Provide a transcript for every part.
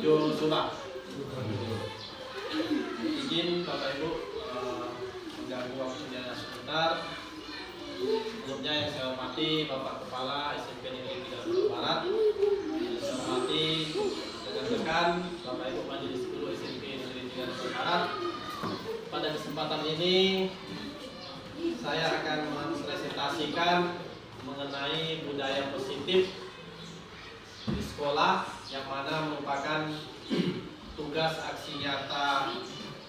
Subah. Izin Bapak Ibu mengganggu waktunya sebentar. Sebelumnya yang saya hormati Bapak Kepala SMP Negeri 3 Barat, yang saya hormati rekan-rekan Bapak Ibu Majelis Guru SMP Negeri 3 Barat. Pada kesempatan ini saya akan mempresentasikan mengenai budaya positif di sekolah, yang mana merupakan tugas aksi nyata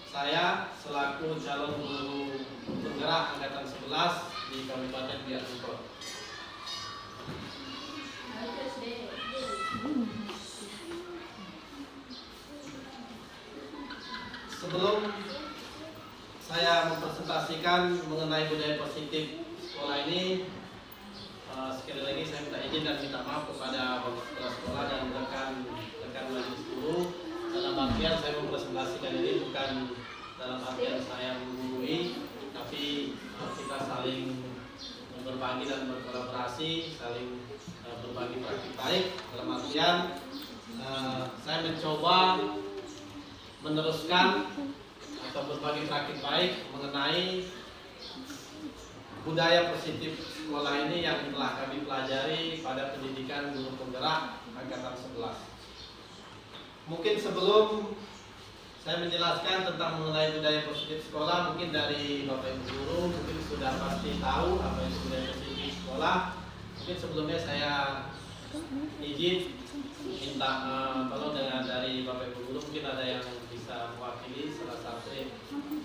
saya selaku calon guru penggerak angkatan 11 di Kabupaten Biak Numfor. Sebelum saya mempresentasikan mengenai budaya positif sekolah ini, sekali lagi saya minta izin dan minta maaf kepada bapak kepala sekolah dan rekan majelis guru. Dalam artian saya mempresentasikan ini bukan dalam artian saya menggurui, tapi kita saling berbagi dan berkolaborasi, saling berbagi praktik baik. Dalam artian saya mencoba meneruskan atau berbagi praktik baik mengenai budaya positif sekolah ini yang telah kami pelajari pada pendidikan guru penggerak angkatan 11. Mungkin sebelum saya menjelaskan tentang mengenai budaya positif sekolah, mungkin dari Bapak Ibu guru mungkin sudah pasti tahu apa itu budaya positif sekolah. Mungkin sebelumnya saya izin minta tolong dari Bapak Ibu guru, mungkin ada yang bisa mewakili salah satu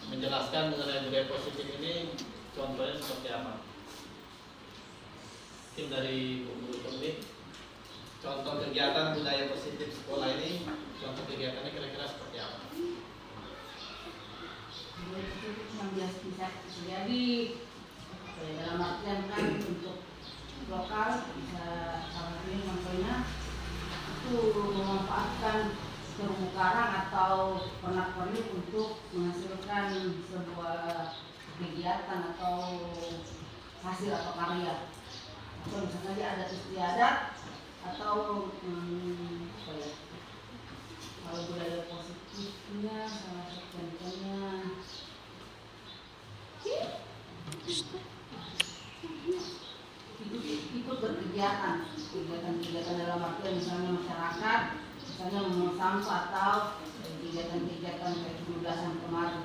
menjelaskan mengenai budaya positif ini, contohnya seperti apa. Mungkin dari Bu Guru Pembi, contoh kegiatan budaya positif sekolah ini, contoh kegiatannya kira-kira seperti apa? Yang biasa bisa terjadi dalam artian kan untuk lokal bisa salah satu contohnya itu memanfaatkan terumbu karang atau pernak-pernik untuk menghasilkan sebuah kegiatan atau hasil atau karya, atau misalnya dia adat istiadat atau kalau budaya positifnya salah satu contohnya ikut berkegiatan, kegiatan dalam artian misalnya masyarakat misalnya membuang sampah atau kegiatan-kegiatan kayak 17-an kemarin.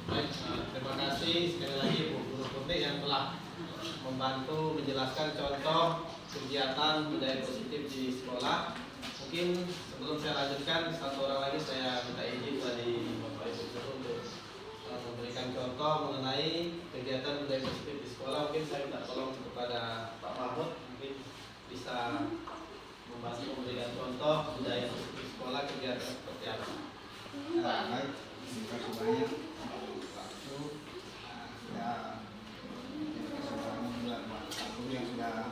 Baik, terima kasih sekali lagi Bu Guru Pembi yang telah membantu menjelaskan contoh kegiatan budaya positif di sekolah. Mungkin sebelum saya lanjutkan, satu orang lagi saya minta izin dari Bapak Ibu guru untuk memberikan contoh mengenai kegiatan budaya positif di sekolah. Mungkin saya minta tolong kepada Pak Mahmud, mungkin bisa membantu memberikan contoh budaya positif sekolah, kegiatan seperti apa. Baik, terima kasih banyak waktu ya, juga Pak Guru yang sudah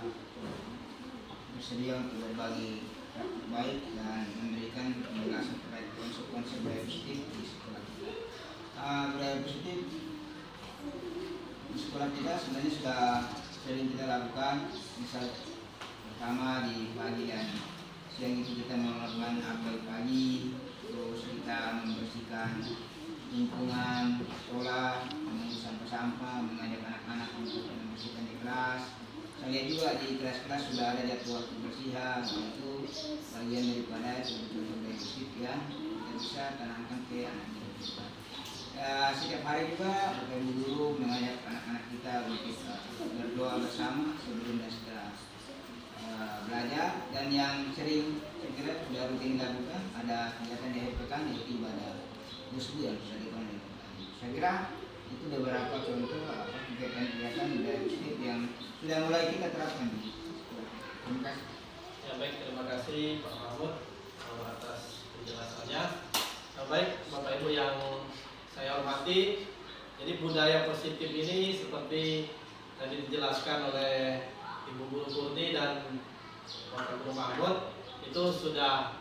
bersedia untuk berbagi baik dan memberikan penjelasan terkait konsekuensi budaya positif di sekolah kita. Budaya positif di sekolah kita sebenarnya sudah sering kita lakukan. Misal pertama di pagi dan siang itu kita melakukan apel pagi, terus kita membersihkan lingkungan sekolah, mengumpulkan sampah-sampah, mengajak anak-anak untuk membersihkan di kelas. Saya lihat juga di kelas-kelas sudah ada jadwal kebersihan, itu bagian daripada kebutuhan budaya positif ya, kita bisa tanamkan ke anak kita. Setiap hari juga Bapak Ibu guru mengajak anak-anak kita untuk berdoa bersama sebelum dan setelah belajar. Dan yang sering saya kira sudah rutin dilakukan ada kegiatan di akhir pekan, yaitu ibadah musbu yang sudah dilakukan. Saya kira itu beberapa contoh kegiatan-kegiatan budaya positif yang sudah mulai kita terapkan di sekolah. Terima kasih. Ya baik, terima kasih Pak Mahmud atas penjelasannya. Baik Bapak Ibu yang saya hormati, jadi budaya positif ini seperti tadi dijelaskan oleh Ibu Guru Purni dan Bapak Guru Mahmud, itu sudah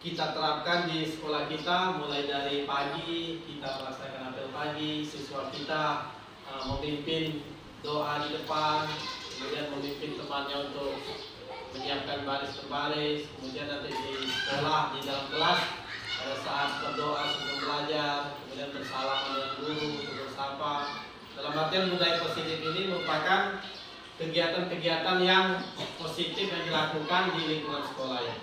kita terapkan di sekolah kita. Mulai dari pagi kita melaksanakan apel pagi, siswa kita memimpin doa di depan, kemudian memimpin temannya untuk menyiapkan baris berbaris, kemudian nanti di sekolah, di dalam kelas pada saat berdoa sebelum belajar, kemudian bersalaman dengan guru, bersapa. Dalam artian budaya positif ini merupakan kegiatan-kegiatan yang positif yang dilakukan di lingkungan sekolah ya.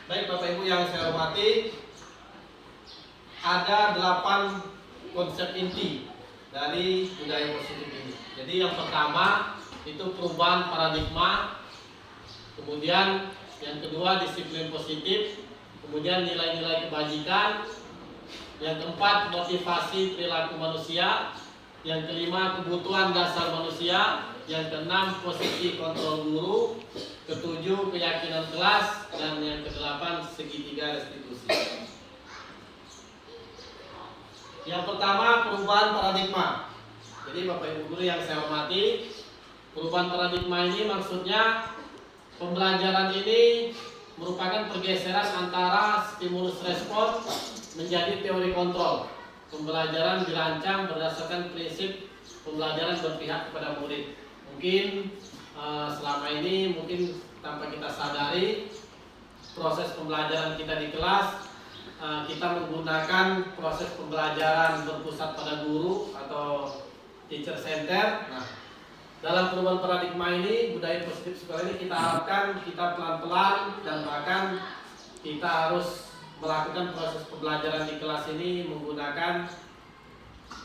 Baik Bapak Ibu yang saya hormati, ada 8 konsep inti dari budaya positif ini. Jadi yang pertama itu perubahan paradigma, kemudian yang kedua disiplin positif, kemudian nilai-nilai kebajikan, yang keempat motivasi perilaku manusia, yang kelima kebutuhan dasar manusia, yang keenam posisi kontrol guru, ketujuh keyakinan kelas, dan yang kedelapan segitiga restitusi. Yang pertama perubahan paradigma. Jadi Bapak Ibu guru yang saya hormati, perubahan paradigma ini maksudnya pembelajaran ini merupakan pergeseran antara stimulus respon menjadi teori kontrol. Pembelajaran dirancang berdasarkan prinsip pembelajaran berpihak kepada murid. Mungkin selama ini mungkin tanpa kita sadari proses pembelajaran kita di kelas kita menggunakan proses pembelajaran berpusat pada guru atau teacher center. Nah, dalam perubahan paradigma ini budaya positif sekolah ini kita harapkan kita pelan-pelan dan bahkan kita harus melakukan proses pembelajaran di kelas ini menggunakan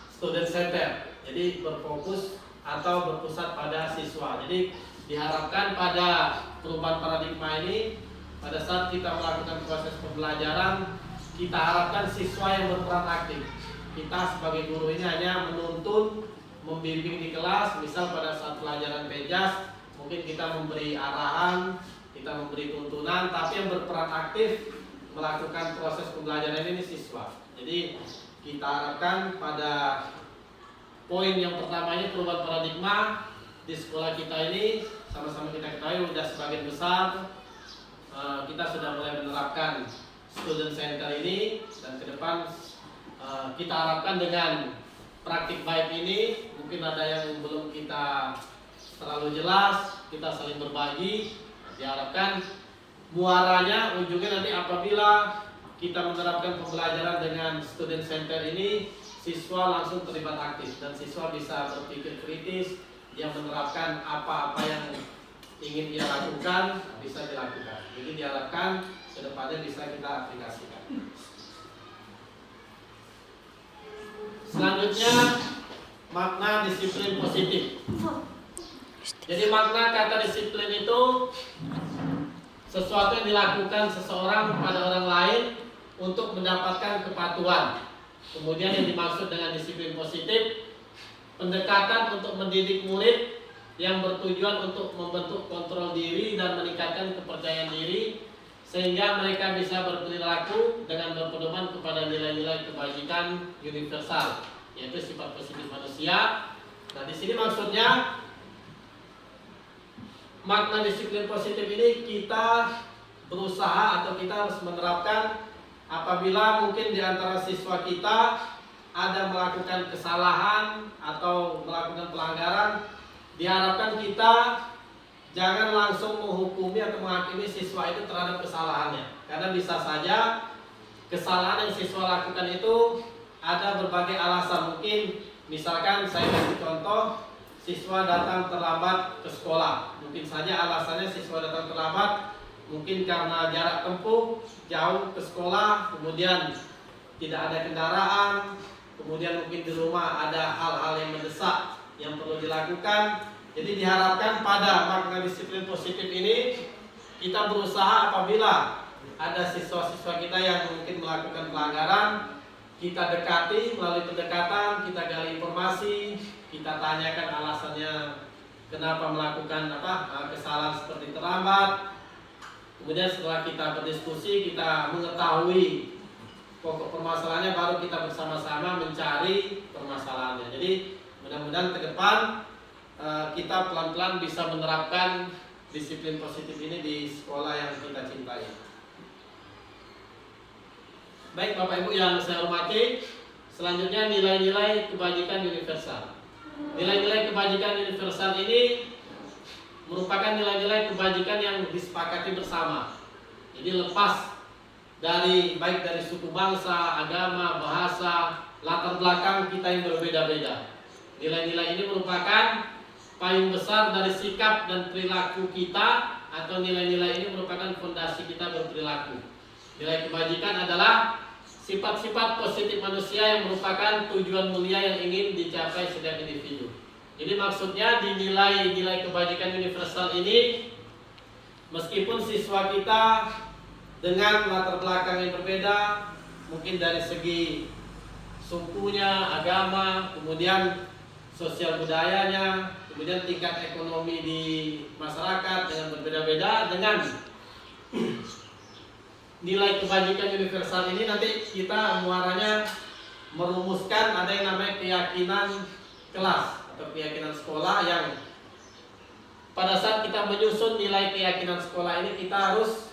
student center. Jadi berfokus atau berpusat pada siswa. Jadi diharapkan pada perubahan paradigma ini pada saat kita melakukan proses pembelajaran kita harapkan siswa yang berperan aktif. Kita sebagai guru ini hanya menuntun, membimbing di kelas. Misal pada saat pelajaran penjas mungkin kita memberi arahan, kita memberi tuntunan, tapi yang berperan aktif melakukan proses pembelajaran ini siswa. Jadi kita harapkan pada poin yang pertama ini perubahan paradigma di sekolah kita ini sama-sama kita ketahui sudah sebagian besar kita sudah mulai menerapkan student center ini, dan ke depan kita harapkan dengan praktik baik ini mungkin ada yang belum kita terlalu jelas, kita saling berbagi. Diharapkan muaranya ujungnya nanti apabila kita menerapkan pembelajaran dengan student center ini siswa langsung terlibat aktif dan siswa bisa berpikir kritis, dia menerapkan apa-apa yang ingin dia lakukan bisa dilakukan. Jadi diharapkan kedepannya bisa kita aplikasikan. Selanjutnya makna disiplin positif. Jadi makna kata disiplin itu sesuatu yang dilakukan seseorang pada orang lain untuk mendapatkan kepatuhan. Kemudian yang dimaksud dengan disiplin positif, pendekatan untuk mendidik murid yang bertujuan untuk membentuk kontrol diri dan meningkatkan kepercayaan diri sehingga mereka bisa berperilaku dengan berpedoman kepada nilai-nilai kebajikan universal, yaitu sifat positif manusia. Nah, di sini maksudnya makna disiplin positif ini kita berusaha atau kita harus menerapkan apabila mungkin di antara siswa kita ada melakukan kesalahan atau melakukan pelanggaran, diharapkan kita jangan langsung menghukumi atau menghakimi siswa itu terhadap kesalahannya. Karena bisa saja kesalahan yang siswa lakukan itu ada berbagai alasan. Mungkin misalkan saya kasih contoh, siswa datang terlambat ke sekolah. Mungkin saja alasannya siswa datang terlambat mungkin karena jarak tempuh jauh ke sekolah, kemudian tidak ada kendaraan, kemudian mungkin di rumah ada hal-hal yang mendesak yang perlu dilakukan. Jadi diharapkan pada makna disiplin positif ini kita berusaha apabila ada siswa-siswa kita yang mungkin melakukan pelanggaran, kita dekati melalui pendekatan, kita gali informasi, kita tanyakan alasannya kenapa melakukan kesalahan seperti terlambat. Kemudian setelah kita berdiskusi, kita mengetahui pokok permasalahannya, baru kita bersama-sama mencari permasalahannya. Jadi mudah-mudahan ke depan kita pelan-pelan bisa menerapkan disiplin positif ini di sekolah yang kita cintai. Baik Bapak Ibu yang saya hormati, selanjutnya nilai-nilai kebajikan universal. Nilai-nilai kebajikan universal ini merupakan nilai-nilai kebajikan yang disepakati bersama. Jadi lepas dari baik dari suku bangsa, agama, bahasa, latar belakang kita yang berbeda-beda. Nilai-nilai ini merupakan payung besar dari sikap dan perilaku kita, atau nilai-nilai ini merupakan fondasi kita berperilaku. Nilai kebajikan adalah sifat-sifat positif manusia yang merupakan tujuan mulia yang ingin dicapai setiap individu. Jadi maksudnya di nilai-nilai kebajikan universal ini, meskipun siswa kita dengan latar belakang yang berbeda, mungkin dari segi sukunya, agama, kemudian sosial budayanya, kemudian tingkat ekonomi di masyarakat dengan berbeda-beda, dengan nilai kebajikan universal ini nanti kita muaranya merumuskan ada yang namanya keyakinan kelas atau keyakinan sekolah, yang pada saat kita menyusun nilai keyakinan sekolah ini kita harus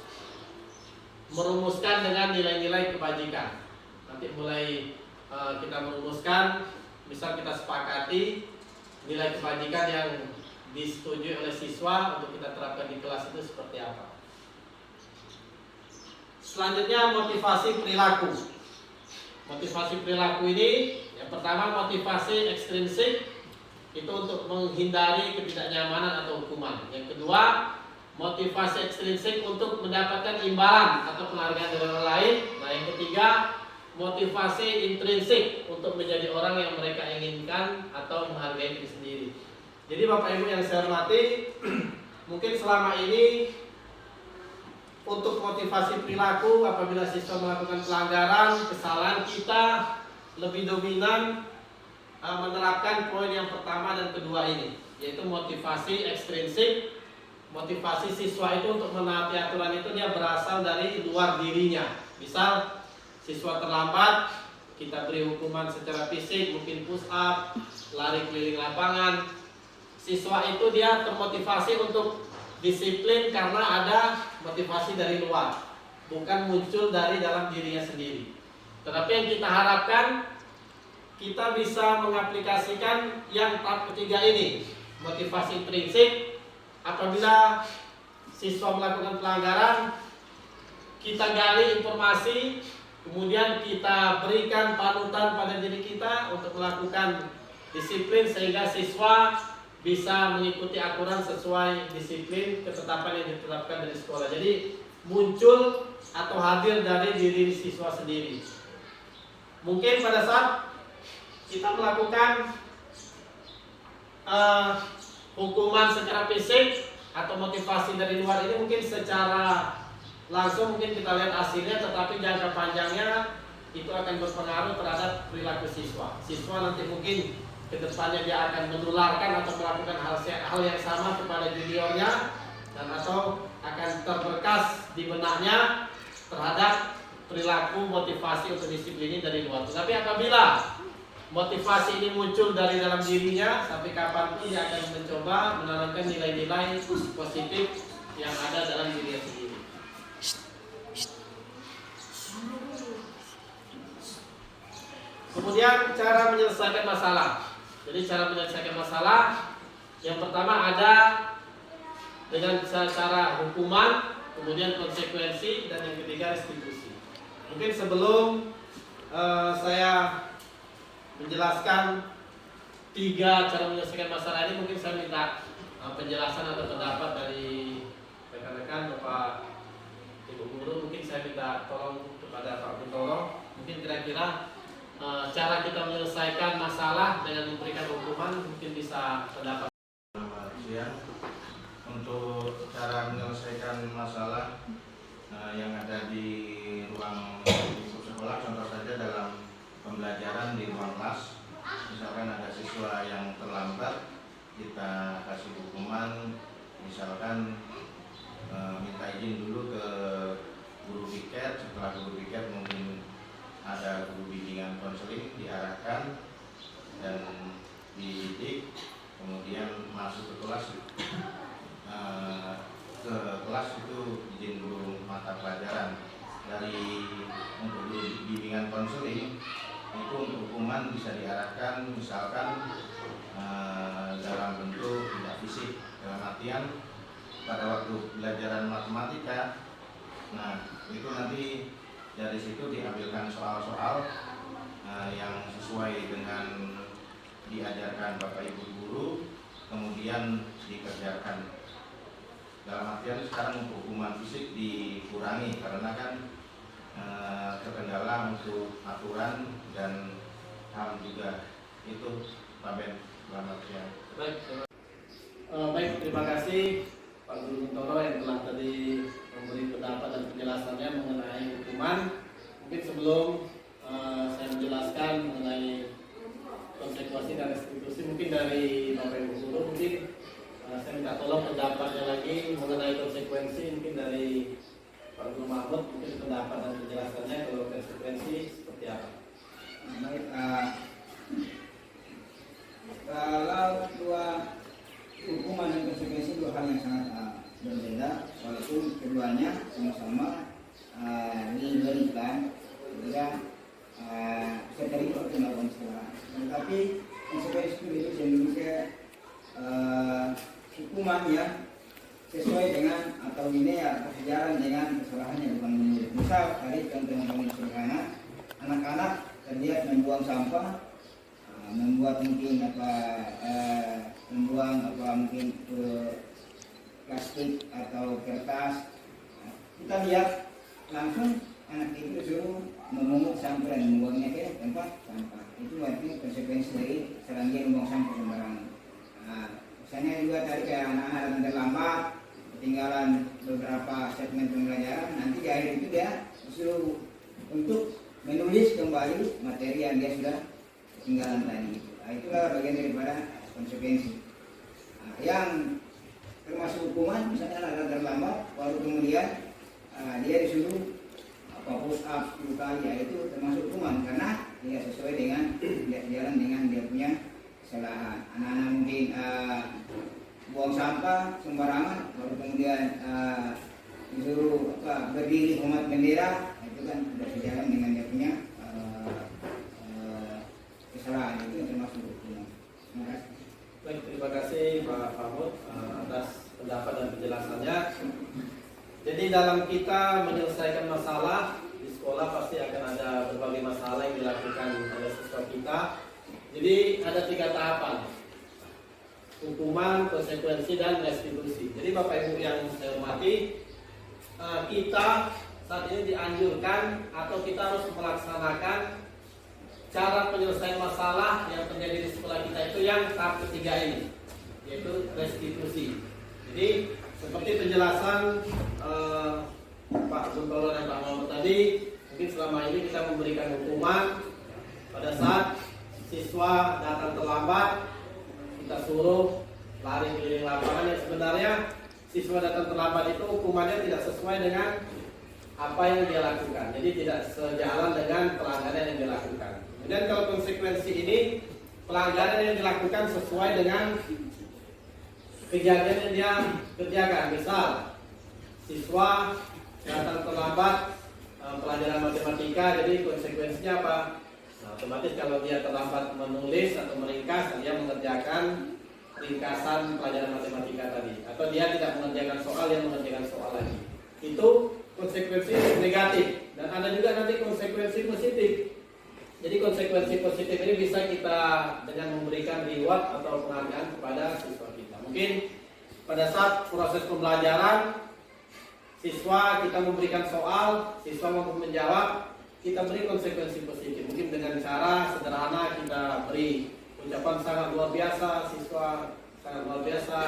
merumuskan dengan nilai-nilai kebajikan. Nanti mulai kita merumuskan, misal kita sepakati nilai kebajikan yang disetujui oleh siswa untuk kita terapkan di kelas itu seperti apa. Selanjutnya motivasi perilaku. Motivasi perilaku ini yang pertama motivasi ekstrinsik, itu untuk menghindari ketidaknyamanan atau hukuman. Yang kedua motivasi ekstrinsik untuk mendapatkan imbalan atau penghargaan dari orang lain. Nah yang ketiga motivasi intrinsik untuk menjadi orang yang mereka inginkan atau menghargai diri sendiri. Jadi Bapak Ibu yang saya hormati, mungkin selama ini untuk motivasi perilaku apabila siswa melakukan pelanggaran, kesalahan, kita lebih dominan menerapkan poin yang pertama dan kedua ini, yaitu motivasi ekstrinsik. Motivasi siswa itu untuk menaati aturan itu dia berasal dari luar dirinya. Misal siswa terlambat, kita beri hukuman secara fisik, mungkin push up, lari keliling lapangan. Siswa itu dia termotivasi untuk disiplin karena ada motivasi dari luar, bukan muncul dari dalam dirinya sendiri. Tetapi yang kita harapkan, kita bisa mengaplikasikan yang tahap ketiga ini, motivasi intrinsik. Apabila siswa melakukan pelanggaran, kita gali informasi, kemudian kita berikan panutan pada diri kita untuk melakukan disiplin sehingga siswa bisa mengikuti aturan sesuai disiplin ketetapan yang ditetapkan dari sekolah. Jadi muncul atau hadir dari diri siswa sendiri. Mungkin pada saat kita melakukan hukuman secara fisik atau motivasi dari luar ini, mungkin secara langsung mungkin kita lihat hasilnya, tetapi jangka panjangnya itu akan berpengaruh terhadap perilaku siswa. Siswa nanti mungkin kedepannya dia akan menularkan atau melakukan hal yang sama kepada juniornya, dan atau akan terberkas di benaknya terhadap perilaku motivasi untuk disiplin ini dari luar. Tapi apabila motivasi ini muncul dari dalam dirinya, sampai kapanpun dia akan mencoba menanamkan nilai-nilai positif yang ada dalam dirinya sendiri. Kemudian cara menyelesaikan masalah. Jadi cara menyelesaikan masalah yang pertama ada dengan cara hukuman, kemudian konsekuensi, dan yang ketiga restitusi. Mungkin sebelum saya menjelaskan 3 cara menyelesaikan masalah ini, mungkin saya minta penjelasan atau pendapat dari rekan-rekan, Bapak Ibu Guru. Mungkin saya minta tolong kepada Pak Bintoro, mungkin kira-kira cara kita menyelesaikan masalah dengan memberikan hukuman, mungkin bisa pendapat. Selamat siang. Untuk cara menyelesaikan masalah yang ada di ruang lingkup sekolah, contoh saja dalam pembelajaran di ruang kelas. Misalkan ada siswa yang terlambat, kita kasih hukuman, misalkan minta izin dulu ke guru piket. Setelah guru piket mungkin ada guru bimbingan konseling, diarahkan dan dididik, kemudian masuk ke kelas. Ke kelas itu izin dulu mata pelajaran. Dari untuk guru bimbingan konseling itu untuk hukuman bisa diarahkan, misalkan dalam bentuk tidak fisik, dalam artian pada waktu pelajaran matematika, nah itu nanti dari situ diambilkan soal-soal yang sesuai dengan diajarkan Bapak Ibu guru, kemudian dikerjakan. Dalam artian sekarang untuk hukuman fisik dikurangi karena kan terkendala untuk aturan dan HAM juga. Itu Pak Ben, selamat siang. Baik, terima kasih Pak Guru Mintoro yang telah tadi memberi pendapat dan penjelasannya mengenai hukuman. Mungkin sebelum saya menjelaskan mengenai konsekuensi dan restitusi, mungkin dari Bapak Ibu guru, mungkin saya minta tolong pendapatnya lagi mengenai konsekuensi, mungkin dari Pak Guru Mahmud, mungkin pendapat dan penjelasannya kalau konsekuensi seperti apa. Baik, kalau dua hukuman dan konsekuensi dua hal yang sangat berbeda, walaupun keduanya sama-sama diberikan ketika seperti itu melakukan kesalahan. Tetapi konsekuensi itu memiliki hukuman yang sesuai dengan atau linear atau sejalan dengan kesalahan yang bukan menurut. Misal tadi contoh yang paling sederhana, anak-anak terlihat membuang sampah, membuang mungkin ke plastik atau kertas. Kita lihat langsung anak itu disuruh memungut sampah dan membuangnya ke tempat sampah. Itu artinya konsekuensi dari kesalahan dia membuang sampah sembarangan. Misalnya juga tadi kayak anak-anak yang terlambat, ketinggalan beberapa segmen pembelajaran, nanti di akhir itu dia disuruh untuk menulis kembali materi yang dia sudah ketinggalan tadi. Itulah bagian daripada konsekuensi. Yang termasuk hukuman, misalnya anak terlambat, lalu kemudian dia disuruh push up 10 kali, ya itu termasuk hukuman karena dia sesuai dengan dia jalan dengan dia punya kesalahan. Anak-anak mungkin buang sampah sembarangan, lalu kemudian disuruh berdiri hormat bendera, itu kan sudah sejalan dengan dia punya kesalahan, itu termasuk hukuman. Terima kasih. Baik, terima kasih Pak Mahmud atas pendapat dan penjelasannya. Jadi dalam kita menyelesaikan masalah di sekolah pasti akan ada berbagai masalah yang dilakukan oleh siswa kita. Jadi ada 3 tahapan: hukuman, konsekuensi, dan restitusi. Jadi Bapak Ibu yang saya hormati, kita saat ini dianjurkan atau kita harus melaksanakan cara penyelesaian masalah yang terjadi di sekolah kita itu yang tahap ketiga ini, yaitu restitusi. Jadi seperti penjelasan Pak Guntoro dan Pak Mahmud tadi, mungkin selama ini kita memberikan hukuman pada saat siswa datang terlambat, kita suruh lari keliling lapangan, yang sebenarnya siswa datang terlambat itu hukumannya tidak sesuai dengan apa yang dia lakukan, jadi tidak sejalan dengan pelanggaran yang dilakukan. Kemudian kalau konsekuensi ini, pelanggaran yang dilakukan sesuai dengan kejadian yang dia kerjakan. Misal siswa datang terlambat pelajaran matematika, jadi konsekuensinya apa? Nah, otomatis kalau dia terlambat menulis atau meringkas, dia mengerjakan ringkasan pelajaran matematika tadi, atau dia tidak mengerjakan soal, yang mengerjakan soal lagi. Itu konsekuensi negatif. Dan ada juga nanti konsekuensi positif. Jadi konsekuensi positif ini bisa kita dengan memberikan reward atau penghargaan kepada siswa kita. Mungkin pada saat proses pembelajaran, siswa kita memberikan soal, siswa mampu menjawab, kita beri konsekuensi positif. Mungkin dengan cara sederhana kita beri ucapan sangat luar biasa, siswa sangat luar biasa,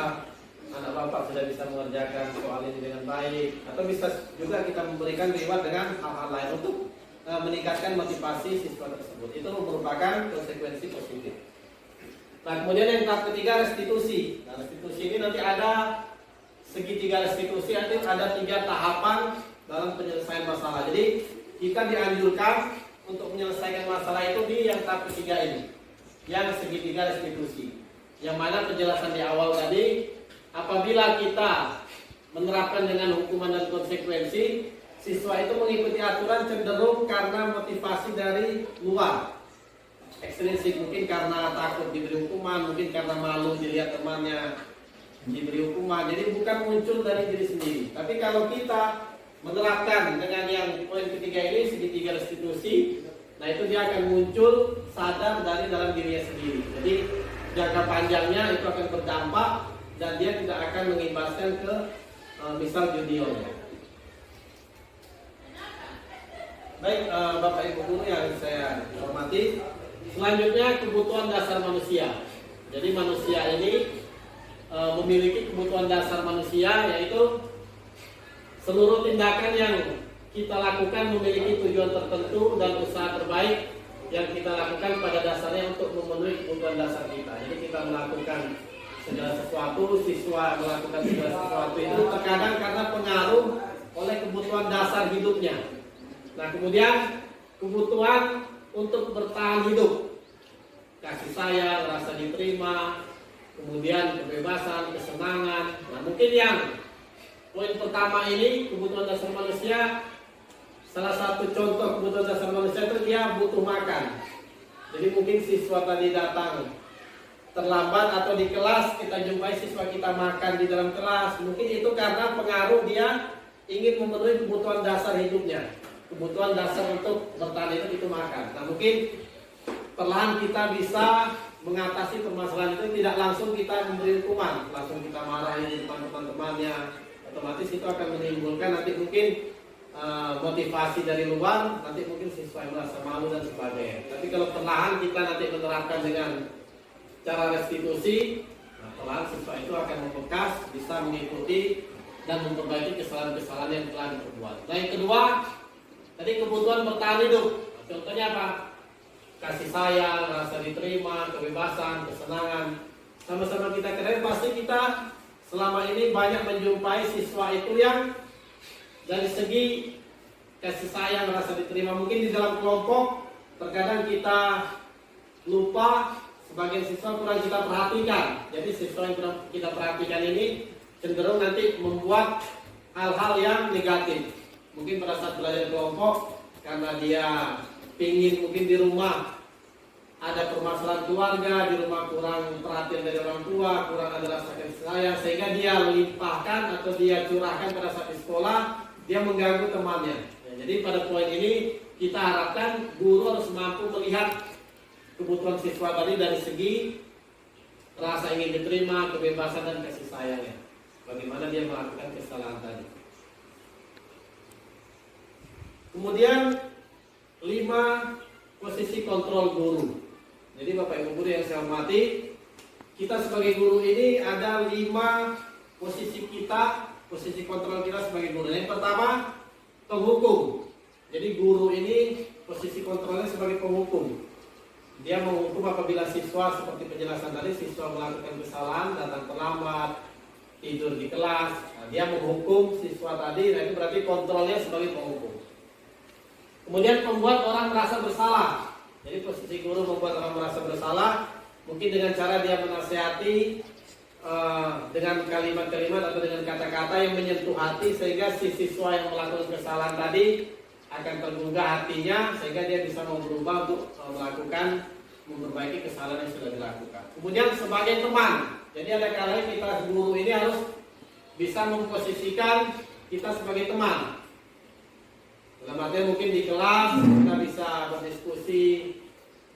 anak bapak sudah bisa mengerjakan soal ini dengan baik. Atau bisa juga kita memberikan reward dengan hal-hal lain untuk meningkatkan motivasi siswa tersebut. Itu merupakan konsekuensi positif. Nah, kemudian yang tahap ketiga, restitusi. Nah, restitusi ini nanti ada segitiga restitusi, nanti ada 3 tahapan dalam penyelesaian masalah. Jadi kita dianjurkan untuk menyelesaikan masalah itu di yang tahap ketiga ini, yang segitiga restitusi. Yang mana penjelasan di awal tadi, apabila kita menerapkan dengan hukuman dan konsekuensi, siswa itu mengikuti aturan cenderung karena motivasi dari luar, ekstrinsik, mungkin karena takut diberi hukuman, mungkin karena malu dilihat temannya diberi hukuman. Jadi bukan muncul dari diri sendiri. Tapi kalau kita menerapkan dengan yang poin ketiga ini, segitiga restitusi, nah itu dia akan muncul sadar dari dalam dirinya sendiri. Jadi jangka panjangnya itu akan berdampak dan dia tidak akan mengimbaskan ke misal juniornya. Baik, Bapak Ibu guru yang saya hormati, selanjutnya kebutuhan dasar manusia. Jadi manusia ini memiliki kebutuhan dasar manusia, yaitu seluruh tindakan yang kita lakukan memiliki tujuan tertentu dan usaha terbaik yang kita lakukan pada dasarnya untuk memenuhi kebutuhan dasar kita. Jadi kita melakukan segala sesuatu, siswa melakukan segala sesuatu itu terkadang karena pengaruh oleh kebutuhan dasar hidupnya. Nah kemudian kebutuhan untuk bertahan hidup, kasih sayang, rasa diterima, kemudian kebebasan, kesenangan. Nah mungkin yang poin pertama ini kebutuhan dasar manusia, salah satu contoh kebutuhan dasar manusia itu dia butuh makan. Jadi mungkin siswa tadi datang terlambat atau di kelas kita jumpai siswa kita makan di dalam kelas, mungkin itu karena pengaruh dia ingin memenuhi kebutuhan dasar hidupnya. Kebutuhan dasar untuk bertahan itu makan. Nah mungkin perlahan kita bisa mengatasi permasalahan itu, tidak langsung kita memberi hukuman, langsung kita marahin di depan teman-temannya, otomatis itu akan menimbulkan nanti mungkin motivasi dari luar, nanti mungkin siswa yang merasa malu dan sebagainya. Tapi kalau perlahan kita nanti menerapkan dengan cara restitusi, nah perlahan siswa itu akan membekas, bisa mengikuti dan memperbaiki kesalahan-kesalahan yang telah diperbuat. Nah yang kedua, tadi kebutuhan bertahan hidup. Nah, contohnya apa? Kasih sayang, rasa diterima, kebebasan, kesenangan. Sama-sama kita ketahui pasti kita selama ini banyak menjumpai siswa itu yang dari segi kasih sayang, rasa diterima, mungkin di dalam kelompok terkadang kita lupa, sebagian siswa kurang kita perhatikan. Jadi siswa yang kurang kita perhatikan ini cenderung nanti membuat hal-hal yang negatif. Mungkin pada saat belajar kelompok karena dia pingin mungkin di rumah ada permasalahan keluarga, di rumah kurang perhatian dari orang tua, kurang ada rasa kasih sayang, sehingga dia limpahkan atau dia curahkan pada saat di sekolah, dia mengganggu temannya. Ya, jadi pada poin ini kita harapkan guru harus mampu melihat kebutuhan siswa tadi dari segi rasa ingin diterima, kebebasan dan kasih sayangnya. Bagaimana dia melakukan kesalahan tadi. Kemudian 5 posisi kontrol guru. Jadi Bapak Ibu guru yang saya hormati, kita sebagai guru ini ada 5 posisi kita, posisi kontrol kita sebagai guru. Yang pertama, penghukum. Jadi guru ini posisi kontrolnya sebagai penghukum. Dia menghukum apabila siswa, seperti penjelasan tadi, siswa melakukan kesalahan, datang terlambat, tidur di kelas. Nah, dia menghukum siswa tadi, nah itu berarti kontrolnya sebagai penghukum. Kemudian membuat orang merasa bersalah. Jadi posisi guru membuat orang merasa bersalah, mungkin dengan cara dia menasihati dengan kalimat-kalimat atau dengan kata-kata yang menyentuh hati, sehingga si siswa yang melakukan kesalahan tadi akan tergugah hatinya, sehingga dia bisa mau berubah untuk memperbaiki kesalahan yang sudah dilakukan. Kemudian sebagai teman, jadi ada kalanya kita guru ini harus bisa memposisikan kita sebagai teman. Dalam artian mungkin di kelas kita bisa berdiskusi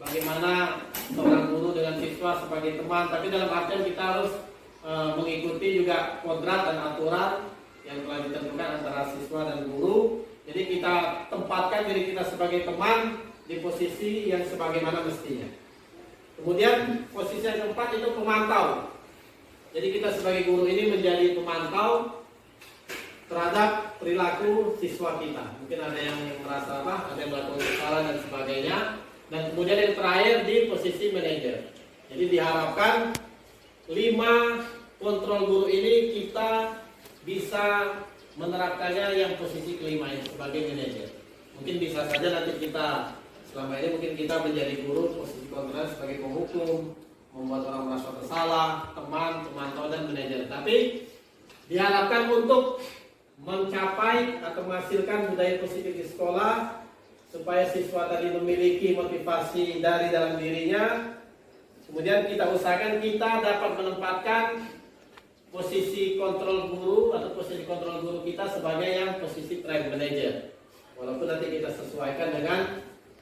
bagaimana seorang guru dengan siswa sebagai teman, tapi dalam artian kita harus mengikuti juga kodrat dan aturan yang telah ditentukan antara siswa dan guru. Jadi kita tempatkan diri kita sebagai teman di posisi yang sebagaimana mestinya. Kemudian posisi yang keempat itu pemantau. Jadi kita sebagai guru ini menjadi pemantau terhadap perilaku siswa kita. Mungkin ada yang merasa ada yang melakukan kesalahan dan sebagainya. Dan kemudian yang terakhir di posisi manajer. Jadi diharapkan 5 kontrol guru ini kita bisa menerapkannya yang posisi kelima ini sebagai manajer. Mungkin bisa saja nanti kita selama ini mungkin kita menjadi guru posisi kontrol sebagai penghukum, membuat orang merasa bersalah, teman, pemantau dan manajer. Tapi diharapkan untuk mencapai atau menghasilkan budaya positif di sekolah supaya siswa tadi memiliki motivasi dari dalam dirinya. Kemudian kita usahakan kita dapat menempatkan posisi kontrol guru atau posisi kontrol guru kita sebagai yang posisi track manager. Walaupun nanti kita sesuaikan dengan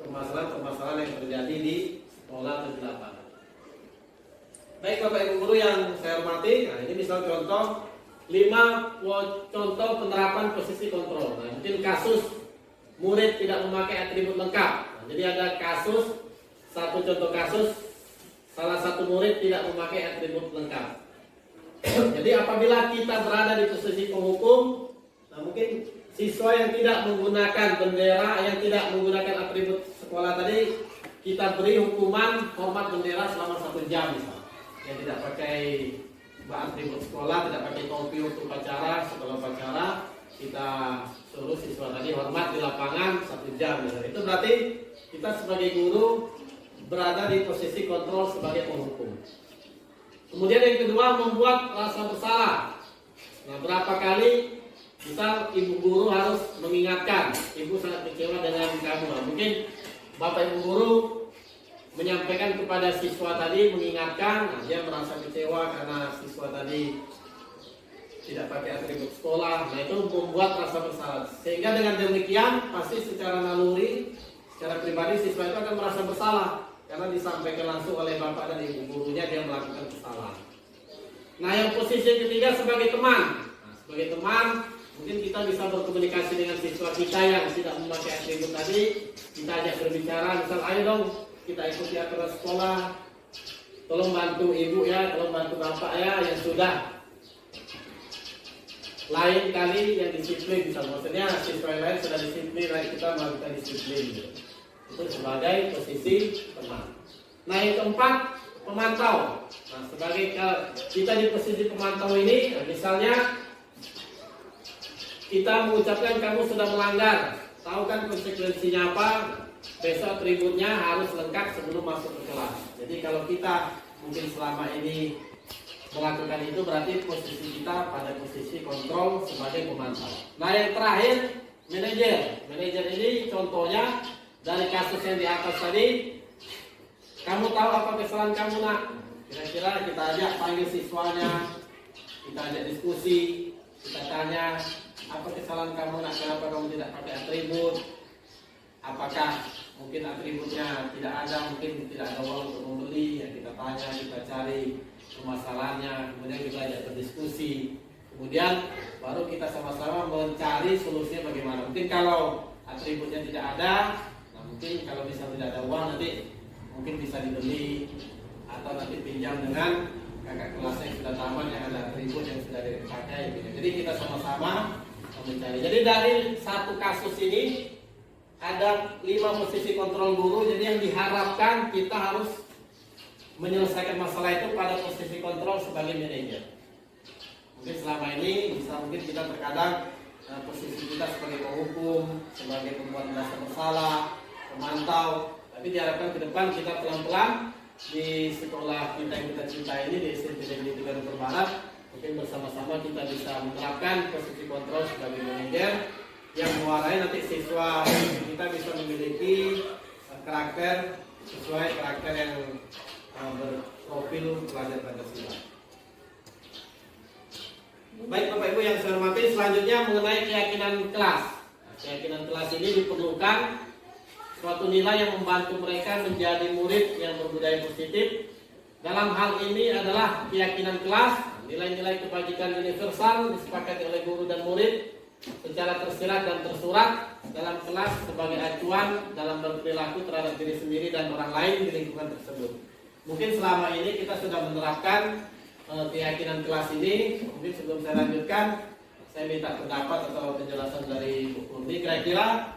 permasalahan-permasalahan yang terjadi di sekolah atau di lapangan. Baik Bapak Ibu guru yang saya hormati, nah ini misal contoh 5 contoh penerapan posisi kontrol. Nah, mungkin kasus murid tidak memakai atribut lengkap. Nah, jadi ada satu contoh kasus salah satu murid tidak memakai atribut lengkap. Jadi apabila kita berada di posisi penghukum, nah mungkin siswa yang tidak menggunakan bendera, yang tidak menggunakan atribut sekolah tadi, kita beri hukuman hormat bendera selama 1 jam misalnya. Yang tidak pakai atribut sekolah, tidak pakai topi untuk upacara, setelah upacara kita suruh siswa tadi hormat di lapangan 1 jam. Misalnya. Itu berarti kita sebagai guru berada di posisi kontrol sebagai penghukum. Kemudian yang kedua, membuat rasa bersalah. Nah, berapa kali misal ibu guru harus mengingatkan, ibu sangat kecewa dengan kamu. Nah, mungkin bapak ibu guru menyampaikan kepada siswa tadi, mengingatkan, nah, dia merasa kecewa karena siswa tadi tidak pakai atribut sekolah. Nah, itu membuat rasa bersalah. Sehingga dengan demikian pasti secara naluri, secara pribadi siswa itu akan merasa bersalah karena disampaikan langsung oleh bapak dan ibu gurunya dia melakukan kesalahan. Nah, yang posisi ketiga sebagai teman. Nah, sebagai teman, mungkin kita bisa berkomunikasi dengan siswa kita yang tidak memakai atribut tadi. Kita ajak berbicara, misal ayo dong kita ikuti aturan sekolah. Tolong bantu ibu ya, tolong bantu bapak ya yang sudah. Lain kali yang disiplin, misal maksudnya siswa yang lain sudah disiplin, lain kita melakukan disiplin. Gitu. Itu sebagai posisi teman. Nah, yang keempat, pemantau. Nah, sebagai kita di posisi pemantau ini, misalnya kita mengucapkan kamu sudah melanggar, tahu kan konsekuensinya apa? Besok atributnya harus lengkap sebelum masuk ke kelas. Jadi kalau kita mungkin selama ini melakukan itu, berarti posisi kita pada posisi kontrol sebagai pemantau. Nah, yang terakhir, manajer. Manajer ini contohnya dari kasus yang di atas tadi, kamu tahu apa kesalahan kamu nak? Kira-kira kita ajak panggil siswanya, kita ajak diskusi, kita tanya, apa kesalahan kamu nak? Kenapa kamu tidak pakai atribut? Apakah mungkin atributnya tidak ada, mungkin tidak ada uang untuk membeli? Ya kita tanya, kita cari permasalahannya, kemudian kita ajak berdiskusi. Kemudian baru kita sama-sama mencari solusinya bagaimana. Mungkin kalau atributnya tidak ada, mungkin kalau bisa tidak ada uang nanti mungkin bisa dibeli atau nanti pinjam dengan kakak kelas yang sudah taman yang ada atribut yang sudah dipakai gitu. Jadi kita sama-sama mencari. Jadi dari satu kasus ini ada 5 posisi kontrol guru. Jadi yang diharapkan kita harus menyelesaikan masalah itu pada posisi kontrol sebagai manajer. Mungkin selama ini bisa mungkin kita terkadang posisi kita sebagai penghukum, sebagai pembuat merasa bersalah, memantau, tapi diharapkan ke depan kita pelan-pelan di sekolah kita yang kita cintai ini di SMP Negeri 3 Lumpur Barat, mungkin bersama-sama kita bisa menerapkan posisi kontrol sebagai manajer yang mewarai nanti siswa kita bisa memiliki karakter sesuai karakter yang berprofil pelajar Pancasila. Baik Bapak Ibu yang saya hormati, selanjutnya mengenai keyakinan kelas. Nah, keyakinan kelas ini diperlukan suatu nilai yang membantu mereka menjadi murid yang berbudaya positif. Dalam hal ini adalah keyakinan kelas, nilai-nilai kebajikan universal disepakati oleh guru dan murid secara tersirat dan tersurat dalam kelas sebagai acuan dalam berperilaku terhadap diri sendiri dan orang lain di lingkungan tersebut. Mungkin selama ini kita sudah menerapkan keyakinan kelas ini. Mungkin sebelum saya lanjutkan, saya minta pendapat atau penjelasan dari Bu Kurni. Kira-kira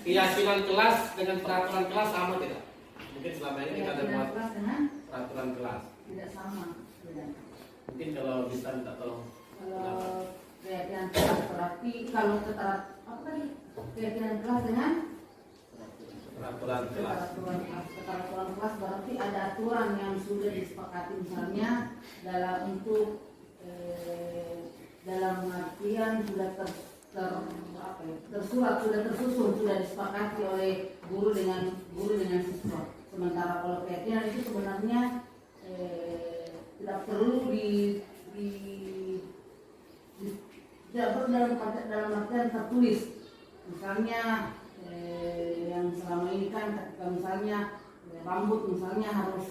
keyakinan kelas dengan peraturan kelas sama tidak? Mungkin selama ini kita ada buat peraturan kelas. Tidak sama. Tidak. Mungkin kalau bisa minta tolong. Kalau keyakinan kelas berarti kalau apa tadi? Keyakinan kelas dengan Peraturan kelas. Peraturan kelas berarti ada aturan yang sudah disepakati, misalnya dalam dalam artian sudah tersurat, sudah tersusun, sudah disepakati oleh guru dengan siswa. Sementara kalau keyakinan itu sebenarnya tidak perlu tidak perlu dalam artian tertulis. Misalnya yang selama ini kan ketika misalnya rambut misalnya harus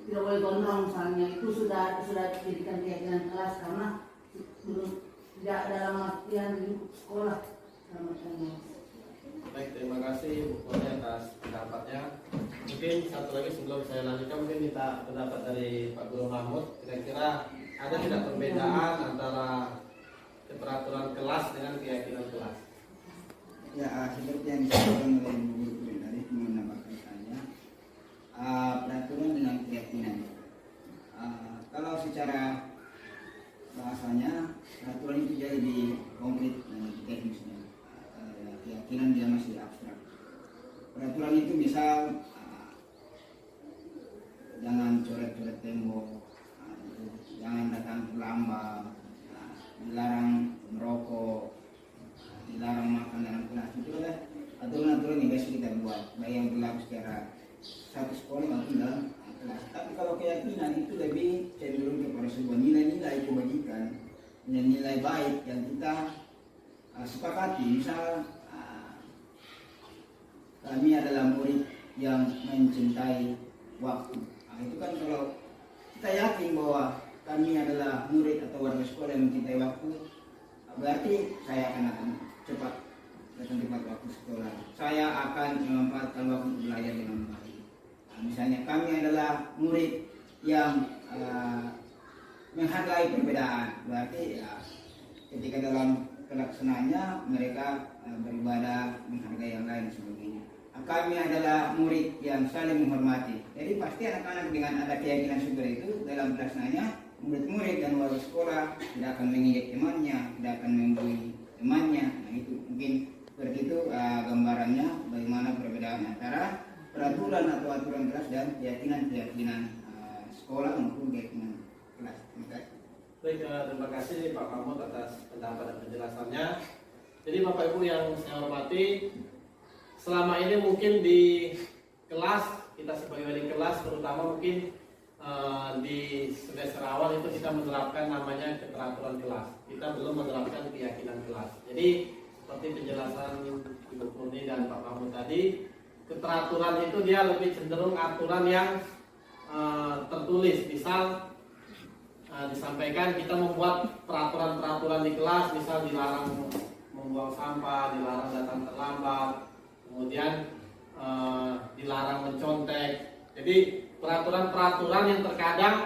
tidak boleh gondrong misalnya, itu sudah dijadikan keyakinan kelas karena belum tidak dalam artian lingkup sekolah dalam artian. Baik, terima kasih Bu Poni atas pendapatnya. Mungkin satu lagi sebelum saya lanjutkan, mungkin minta pendapat dari Pak Guru Mahmud. Kira-kira ada tidak perbedaan antara keteraturan kelas dengan keyakinan kelas? Ya, seperti yang disampaikan oleh Ibu Guru tadi, menambahkan saya, peraturan dengan keyakinan. Kalau secara bahasanya, peraturan itu jadi lebih konkret dan teknisnya. Keyakinan dia masih abstrak. Peraturan itu misal jangan coret-coret tembok, jangan datang terlambat, dilarang merokok, dilarang makan dalam kelas. Itu adalah aturan-aturan yang biasa kita buat, baik yang berlaku secara satu sekolah maupun dalam kelas. Tapi kalau keyakinan itu lebih cenderung kepada sebuah nilai-nilai kebajikan, nilai baik yang kita sepakati. Misal kami adalah murid yang mencintai waktu. Itu kan kalau kita yakin bahwa kami adalah murid atau warga sekolah yang mencintai waktu, berarti saya akan cepat datang tepat waktu sekolah. Saya akan memanfaatkan waktu belajar dengan baik. Misalnya kami adalah murid yang menghargai perbedaan, berarti ketika dalam pelaksanaannya mereka beribadah, menghargai yang lain sebagainya. Kami adalah murid yang saling menghormati. Jadi pasti anak-anak dengan ada keyakinan seperti itu dalam pelaksanaannya, murid-murid dan warga sekolah tidak akan mengejek temannya, tidak akan membuli temannya. Nah itu mungkin seperti itu gambarannya bagaimana perbedaan antara peraturan atau aturan kelas dan keyakinan sekolah maupun keyakinan kelas. Baik, terima kasih Pak Mahmud atas pendapat dan penjelasannya. Jadi Bapak Ibu yang saya hormati, selama ini mungkin di kelas, kita sebagai wali kelas terutama mungkin di semester awal itu kita menerapkan namanya keteraturan kelas. Kita belum menerapkan keyakinan kelas. Jadi seperti penjelasan Ibu Purni dan Pak Mahmud tadi, keteraturan itu dia lebih cenderung aturan yang tertulis. Misal disampaikan kita membuat peraturan-peraturan di kelas, misal dilarang membuang sampah, dilarang datang terlambat, kemudian dilarang mencontek. Jadi peraturan-peraturan yang terkadang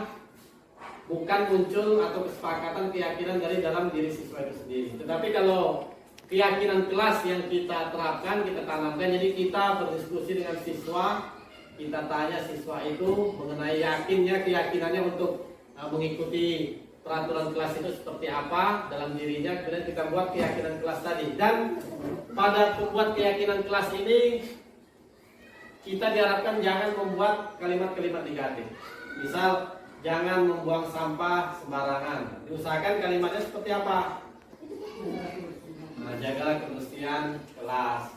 bukan muncul atau kesepakatan keyakinan dari dalam diri siswa itu sendiri. Tetapi kalau keyakinan kelas yang kita terapkan, kita tanamkan, jadi kita berdiskusi dengan siswa, kita tanya siswa itu mengenai yakinnya, keyakinannya untuk mengikuti peraturan kelas itu seperti apa dalam dirinya, kemudian kita buat keyakinan kelas tadi. Dan pada pembuat keyakinan kelas ini kita diharapkan jangan membuat kalimat-kalimat negatif. Misal jangan membuang sampah sembarangan. Diusahakan kalimatnya seperti apa? Nah, jagalah kebersihan kelas.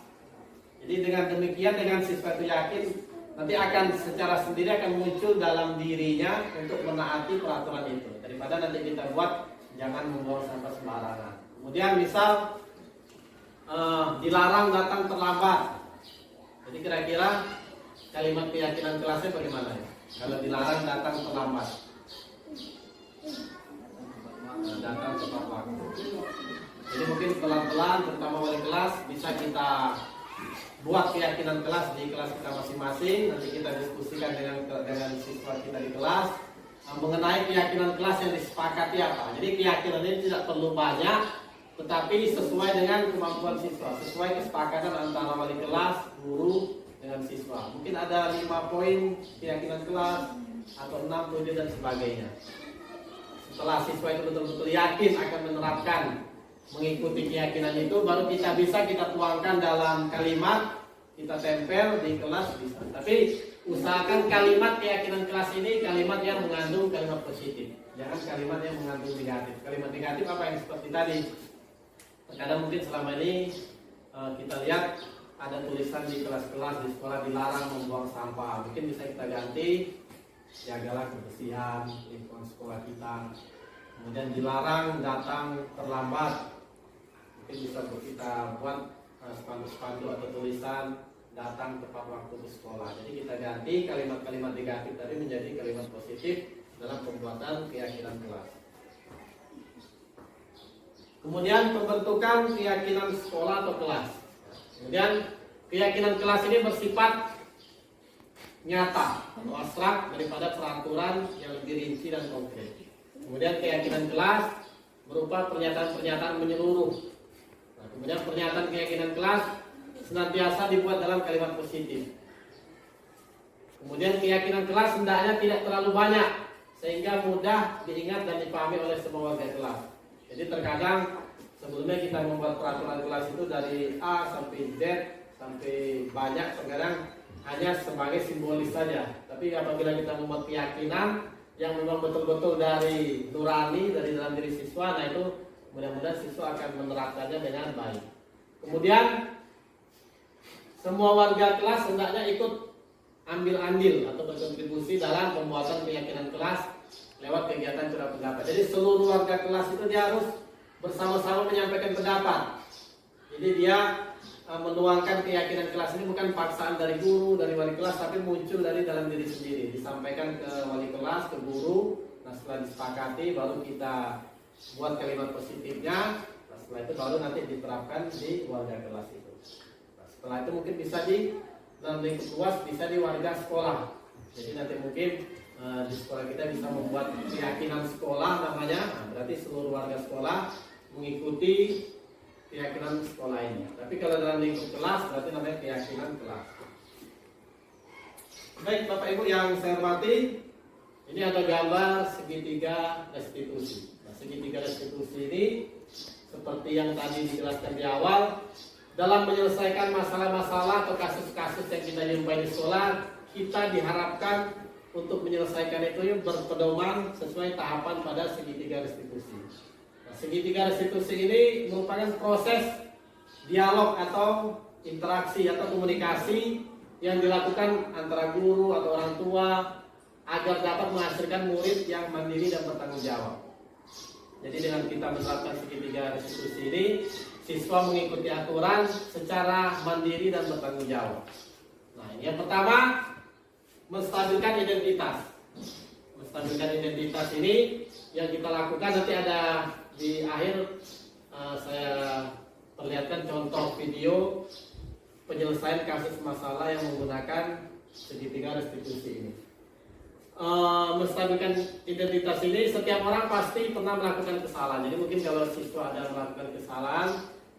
Jadi dengan demikian, dengan siswa itu yakin, nanti akan secara sendiri akan muncul dalam dirinya untuk menaati peraturan itu. Daripada nanti kita buat jangan membuang sampah sembarangan. Kemudian misal dilarang datang terlambat. Jadi kira-kira kalimat keyakinan kelasnya bagaimana ya? Kalau dilarang datang terlambat, datang tepat waktu. Jadi mungkin pelan-pelan, terutama wali kelas, bisa kita buat keyakinan kelas di kelas kita masing-masing. Nanti kita diskusikan dengan siswa kita di kelas mengenai keyakinan kelas yang disepakati apa. Jadi keyakinan ini tidak perlu banyak, tetapi sesuai dengan kemampuan siswa, sesuai kesepakatan antara wali kelas, guru dengan siswa. Mungkin ada 5 poin keyakinan kelas atau 6, 7 dan sebagainya. Setelah siswa itu betul-betul yakin akan menerapkan, mengikuti keyakinan itu, baru kita tuangkan dalam kalimat, kita tempel di kelas bisa. Tapi usahakan kalimat keyakinan kelas ini kalimat yang mengandung kalimat positif, jangan kalimat yang mengandung negatif. Kalimat negatif apa yang seperti tadi? Terkadang mungkin selama ini kita lihat ada tulisan di kelas-kelas di sekolah dilarang membuang sampah. Mungkin bisa kita ganti, jagalah kebersihan lingkungan sekolah kita. kemudian dilarang datang terlambat. Mungkin bisa kita buat spanduk-spanduk atau tulisan datang tepat waktu ke sekolah. Jadi kita ganti kalimat-kalimat negatif tadi menjadi kalimat positif dalam pembuatan keyakinan kelas. Kemudian pembentukan keyakinan sekolah atau kelas. Kemudian keyakinan kelas ini bersifat nyata atau abstrak daripada peraturan yang lebih rinci dan konkret. Kemudian keyakinan kelas berupa pernyataan-pernyataan menyeluruh. Nah, kemudian pernyataan keyakinan kelas senantiasa dibuat dalam kalimat positif. Kemudian keyakinan kelas hendaknya tidak terlalu banyak sehingga mudah diingat dan dipahami oleh semua warga kelas. Jadi terkadang sebelumnya kita membuat peraturan kelas itu dari A sampai Z sampai banyak, terkadang hanya sebagai simbolis saja. Tapi apabila kita membuat keyakinan yang memang betul-betul dari nurani, dari dalam diri siswa, nah itu mudah-mudahan siswa akan menerapkannya dengan baik. Kemudian semua warga kelas hendaknya ikut ambil andil atau berkontribusi dalam pembuatan keyakinan kelas lewat kegiatan curah pendapat. Jadi seluruh warga kelas itu dia harus bersama-sama menyampaikan pendapat. Jadi dia menuangkan keyakinan kelas ini bukan paksaan dari guru, dari wali kelas, tapi muncul dari dalam diri sendiri. Disampaikan ke wali kelas, ke guru. Nah setelah disepakati baru kita buat kalimat positifnya. Nah, setelah itu baru nanti diterapkan di warga kelas itu. Nah, setelah itu mungkin bisa di dalam lingkup luas, bisa di warga sekolah. Jadi nanti mungkin di sekolah kita bisa membuat keyakinan sekolah namanya. Nah, berarti seluruh warga sekolah mengikuti keyakinan sekolah ini. Tapi kalau dalam lingkup kelas berarti namanya keyakinan kelas. Baik Bapak Ibu yang saya hormati, ini ada gambar segitiga restitusi. Nah, segitiga restitusi ini seperti yang tadi dijelaskan di awal, dalam menyelesaikan masalah-masalah atau kasus-kasus yang kita jumpai di sekolah, kita diharapkan untuk menyelesaikan itu berpedoman sesuai tahapan pada segitiga restitusi. Nah, segitiga restitusi ini merupakan proses dialog atau interaksi atau komunikasi yang dilakukan antara guru atau orang tua agar dapat menghasilkan murid yang mandiri dan bertanggung jawab. Jadi dengan kita menerapkan segitiga restitusi ini, siswa mengikuti aturan secara mandiri dan bertanggung jawab. Nah, ini yang pertama, menstabilkan identitas. Menstabilkan identitas ini yang kita lakukan nanti ada di akhir, saya perlihatkan contoh video penyelesaian kasus masalah yang menggunakan segitiga restitusi ini. Menstabilkan identitas ini, setiap orang pasti pernah melakukan kesalahan. Jadi mungkin kalau siswa ada melakukan kesalahan,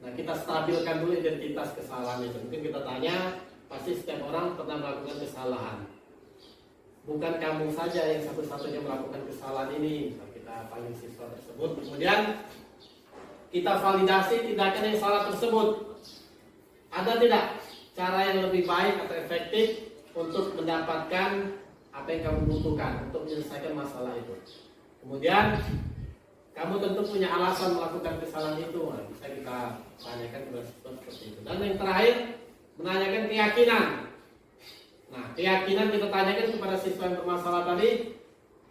nah kita stabilkan dulu identitas kesalahan itu. Mungkin kita tanya, pasti setiap orang pernah melakukan kesalahan. Bukan kamu saja yang satu-satunya melakukan kesalahan ini. Kita panggil siswa tersebut, kemudian kita validasi tindakan yang salah tersebut. Ada tidak cara yang lebih baik atau efektif untuk mendapatkan apa yang kamu butuhkan untuk menyelesaikan masalah itu? Kemudian kamu tentu punya alasan melakukan kesalahan itu. Nah, bisa kita tanyakan kepada siswa seperti itu. Dan yang terakhir, menanyakan keyakinan. Nah, keyakinan kita tanyakan kepada siswa yang bermasalah tadi,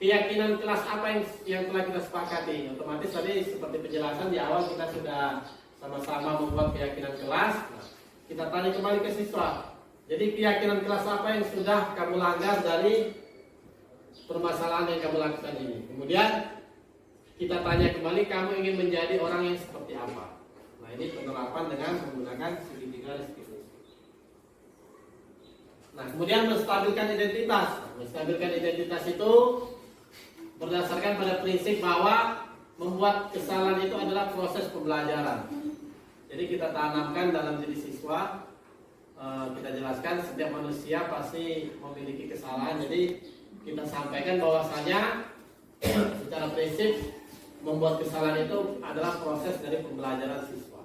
keyakinan kelas apa yang telah kita sepakati. Otomatis tadi seperti penjelasan di awal kita sudah sama-sama membuat keyakinan kelas. Nah, kita tanya kembali ke siswa. Jadi keyakinan kelas apa yang sudah kamu langgar dari permasalahan yang kamu lakukan ini. Kemudian kita tanya kembali, kamu ingin menjadi orang yang seperti apa. Nah, ini penerapan dengan menggunakan segitiga restitusi. Nah, kemudian menstabilkan identitas. Menstabilkan identitas itu berdasarkan pada prinsip bahwa membuat kesalahan itu adalah proses pembelajaran. Jadi kita tanamkan dalam diri siswa, kita jelaskan setiap manusia pasti memiliki kesalahan. Jadi kita sampaikan bahwasanya secara prinsip membuat kesalahan itu adalah proses dari pembelajaran siswa.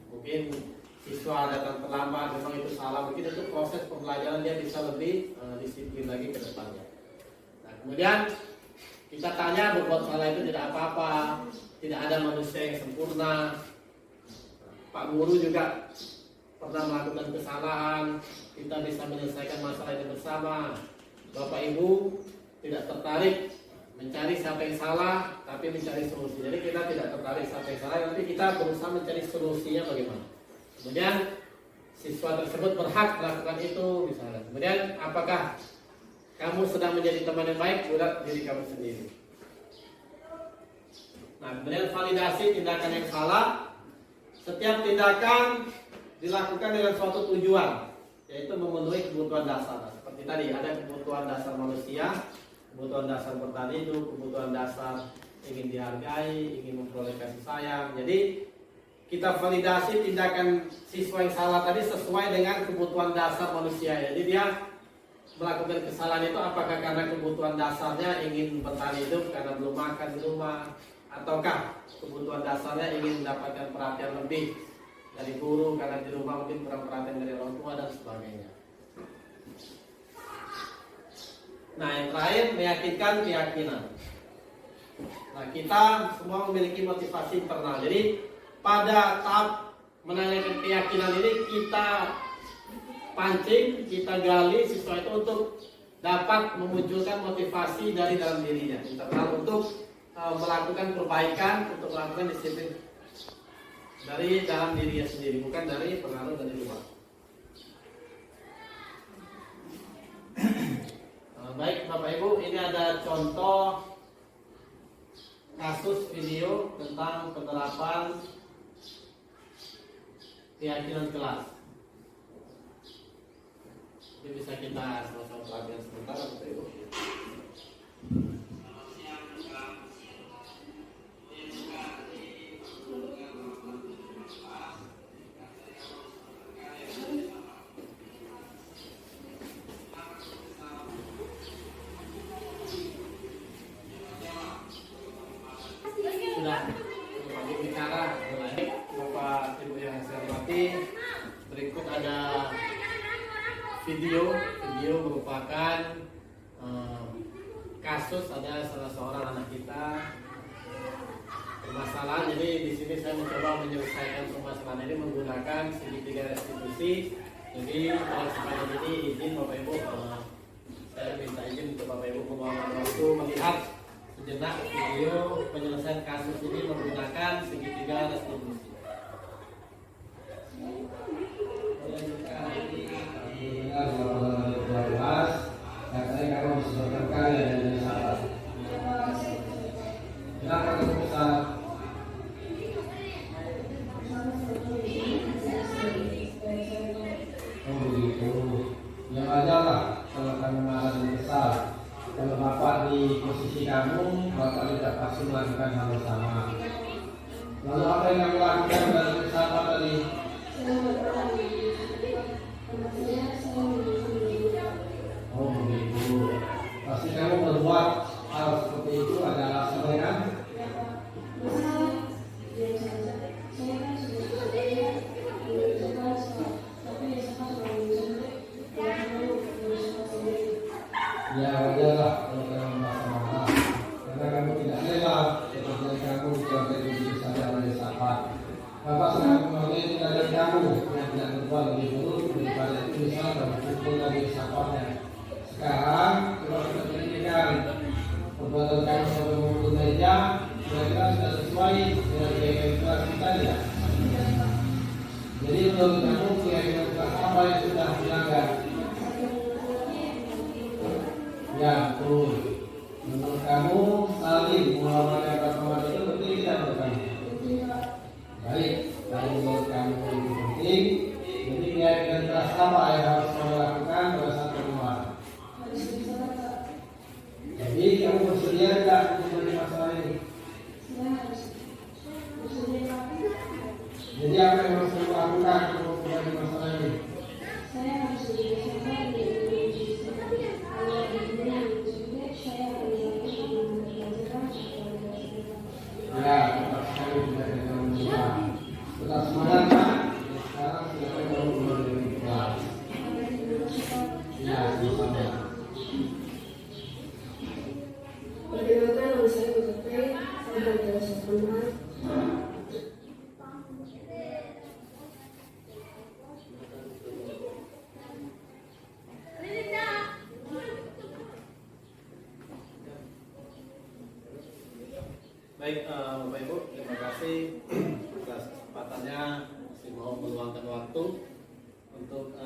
Mungkin siswa datang terlambat, memang itu salah, mungkin itu proses pembelajaran, dia bisa lebih disiplin lagi ke depannya. Nah, kemudian kita tanya, berbuat salah itu tidak apa-apa, tidak ada manusia yang sempurna. Pak guru juga pernah melakukan kesalahan, kita bisa menyelesaikan masalah itu bersama. Bapak Ibu tidak tertarik mencari siapa yang salah, tapi mencari solusi. Jadi kita tidak tertarik siapa yang salah, tapi kita berusaha mencari solusinya bagaimana. Kemudian siswa tersebut berhak melakukan itu misalnya. Kemudian apakah kamu sedang menjadi teman yang baik buat diri kamu sendiri. Nah, kemudian validasi tindakan yang salah. Setiap tindakan dilakukan dengan suatu tujuan, yaitu memenuhi kebutuhan dasar. Seperti tadi ada kebutuhan dasar manusia, kebutuhan dasar bertahan hidup, kebutuhan dasar ingin dihargai, ingin memperoleh kasih sayang. Jadi kita validasi tindakan siswa yang salah tadi sesuai dengan kebutuhan dasar manusia. Jadi dia melakukan kesalahan itu apakah karena kebutuhan dasarnya ingin bertahan hidup karena belum makan di rumah, ataukah kebutuhan dasarnya ingin mendapatkan perhatian lebih dari guru karena di rumah mungkin kurang perhatian dari orang tua dan sebagainya. Nah, yang terakhir meyakinkan keyakinan. Nah, kita semua memiliki motivasi internal. Jadi pada tahap menanyakan keyakinan ini kita pancing, kita gali siswa itu untuk dapat memunculkan motivasi dari dalam dirinya internal untuk melakukan perbaikan, untuk melakukan disiplin dari dalam dirinya sendiri, bukan dari pengaruh dari luar. Baik Bapak Ibu, ini ada contoh kasus video tentang penerapan keyakinan kelas. Ini bisa kita sama-sama pelajari sebentar Bapak Ibu. Sudah bicara mulai Bapak Ibu yang saya hormati, berikut ada video merupakan kasus ada salah seorang anak kita permasalahan. Jadi di sini saya mencoba menyelesaikan permasalahan ini menggunakan segitiga restitusi. Jadi kalau sepanjang ini izin Bapak Ibu, saya minta izin untuk Bapak Ibu meluangkan waktu melihat sejenak video penyelesaian kasus ini menggunakan segitiga restitusi. Katanya kamu bisa berkarya dan sahabat. Kenapa kamu bisa? Oh begitu. Yang aja lah kalau kamu marah dan kesal. Kalau bapak di posisi kamu, bapak tidak pasti melakukan hal yang sama. Lalu apa yang kamu lakukan dalam kesalahan tadi? Oh begitu. Pasti kamu berbuat hal seperti itu ada alasannya kan? Ya wajarlah kalau kamu merasa marah karena kamu tidak rela kepercayaan kamu sampai begitu saja oleh sahabat. Bapak sangat menghargai tindakan kamu yang tidak berbuat lebih buruk daripada itu misal dan pukul dari sahabatnya. Sekarang coba kita perhatikan perbuatan kamu sampai memukul meja, kira-kira sudah sesuai dengan keyakinan kelas kita ya? Jadi menurut kamu keyakinan kelas apa yang sudah dilanggar? Ya, betul. Menurut kamu saling menghormati pertemuan itu penting tidak menurut kamu? Baik, kalau menurut kamu itu penting, jadi keyakinan kelas apa yang harus kamu lakukan pada saat pertemuan? Jadi kamu bersedia tidak untuk masalah ini? Jadi apa yang harus kamu lakukan untuk menjadi masalah ini? Ya, tetap sekali tidak ada masalah. Tetap semangat Pak. Sekarang silakan kamu keluar dari kelas. Ya, sama. Perkenalkan nama saya Bukete, saya dari Sempurna. Baik, Bapak Ibu, terima kasih atas kesempatannya masih mau meluangkan waktu untuk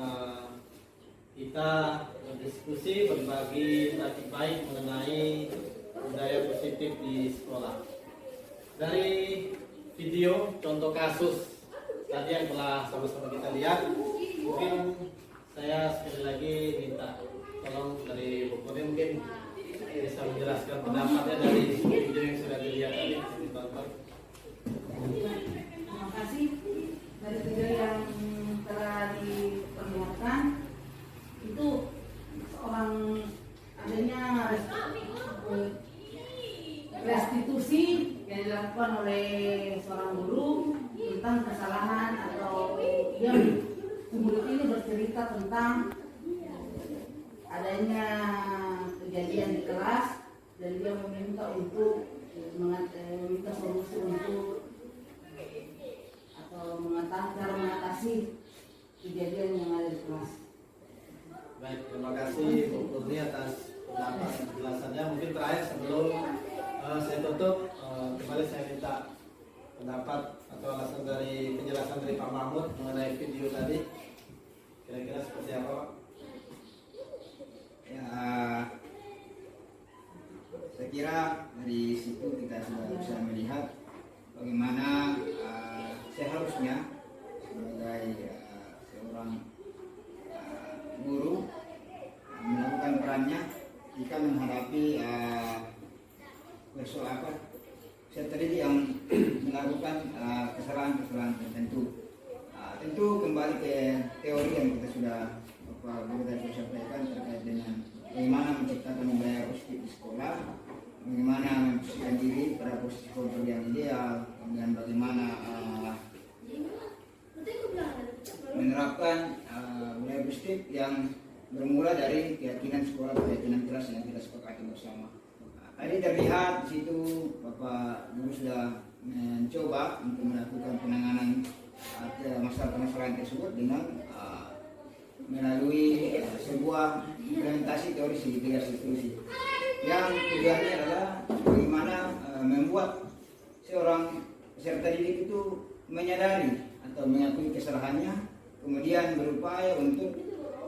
kita berdiskusi, berbagi praktik baik mengenai budaya positif di sekolah. Dari video contoh kasus tadi yang telah sama-sama kita lihat, mungkin saya sekali lagi minta tolong dari Bu Koni mungkin bisa menjelaskan pendapatnya dari video yang sudah dilihat tadi ditonton. Terima kasih. Dari video yang telah diperlihatkan itu seorang adanya restitusi yang dilakukan oleh seorang guru tentang kesalahan atau yang murid ini bercerita tentang adanya kejadian di kelas dan dia meminta untuk meminta solusi untuk atau cara mengatasi kejadian yang ada di kelas. Baik, terima kasih Bu Kurni atas pendapat dan penjelasannya. Mungkin terakhir sebelum saya tutup, kembali saya minta pendapat atau alasan dari penjelasan dari Pak Mahmud mengenai video tadi. Kira-kira seperti apa, Pak? Ya, saya kira dari situ kita sudah bisa melihat bagaimana seharusnya sebagai seorang guru melakukan perannya jika menghadapi terjadi yang melakukan kesalahan-kesalahan tertentu. Tentu kembali ke teori yang kita sudah sampaikan terkait dengan bagaimana menciptakan budaya positif di sekolah, bagaimana memposisikan diri pada posisi kontrol yang ideal, kemudian bagaimana menerapkan budaya positif yang bermula dari keyakinan sekolah, keyakinan kelas yang kita sepakati bersama. Tadi terlihat di situ Bapak Guru sudah mencoba untuk melakukan penanganan masalah-masalah tersebut dengan melalui sebuah implementasi teori segitiga restitusi yang tujuannya adalah bagaimana membuat seorang peserta didik itu menyadari atau mengakui kesalahannya, kemudian berupaya untuk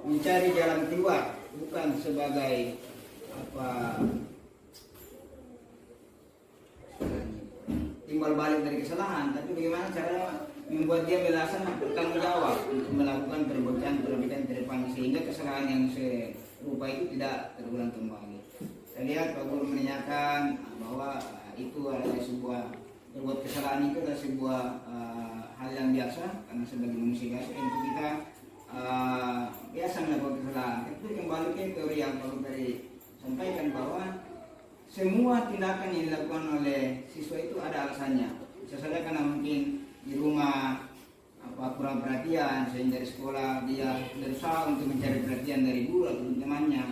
mencari jalan keluar, bukan sebagai timbal balik dari kesalahan, tapi bagaimana cara membuat dia merasa bertanggung jawab untuk melakukan perbaikan ke depan sehingga kesalahan yang serupa itu tidak terulang kembali. Saya lihat Pak Guru menanyakan bahwa itu adalah sebuah berbuat kesalahan itu adalah sebuah hal yang biasa karena sebagai manusia biasa tentu kita biasa melakukan kesalahan. Tapi kembali ke teori yang Pak Guru tadi sampaikan bahwa semua tindakan yang dilakukan oleh siswa itu ada alasannya. Bisa saja karena mungkin di rumah kurang perhatian sehingga di sekolah dia berusaha untuk mencari perhatian dari guru atau temannya.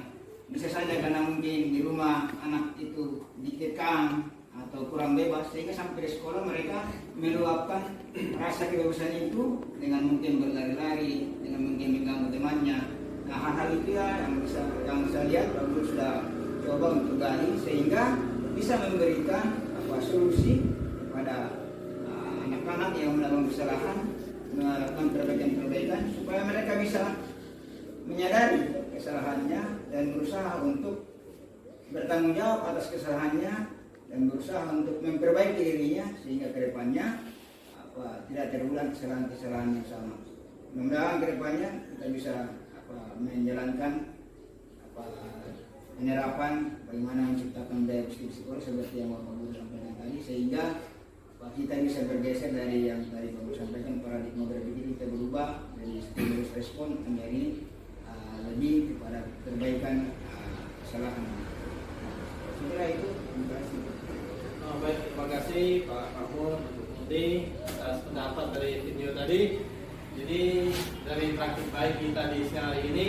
Bisa saja karena mungkin di rumah anak itu dikekang atau kurang bebas sehingga sampai di sekolah mereka meluapkan rasa kebebasan itu dengan mungkin berlari-lari, dengan mungkin mengganggu temannya. Nah, hal-hal itu ya yang saya lihat Pak Guru sudah coba untuk gali sehingga bisa memberikan solusi kepada anak-anak yang melakukan kesalahan, melakukan perbaikan-perbaikan supaya mereka bisa menyadari kesalahannya dan berusaha untuk bertanggung jawab atas kesalahannya dan berusaha untuk memperbaiki dirinya sehingga kedepannya tidak terulang kesalahan-kesalahan yang sama. Mudah-mudahan kedepannya kita bisa menjalankan penerapan bagaimana menciptakan budaya positif sekolah seperti yang Bapak Guru sampaikan tadi sehingga kita bisa bergeser dari yang tadi Bapak sampaikan paradigma berpikir kita berubah dari stimulus respon menjadi lebih kepada perbaikan kesalahan. Setelah itu, terima kasih. Baik, terima kasih Pak Mahmud atas pendapat dari video tadi. Jadi dari praktik baik kita di siang hari ini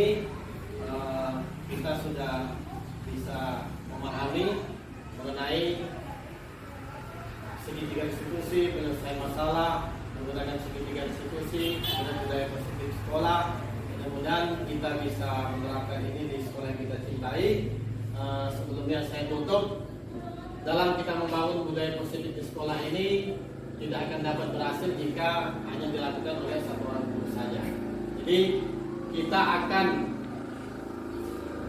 kita sudah bisa memahami mengenai segitiga institusi, penyelesaian masalah, menggunakan segitiga institusi, kemudian budaya positif sekolah. Mudah-mudahan kita bisa menerapkan ini di sekolah yang kita cintai. Sebelumnya saya tutup dalam kita membangun budaya positif di sekolah ini tidak akan dapat berhasil jika hanya dilakukan oleh satu orang guru saja. Jadi kita akan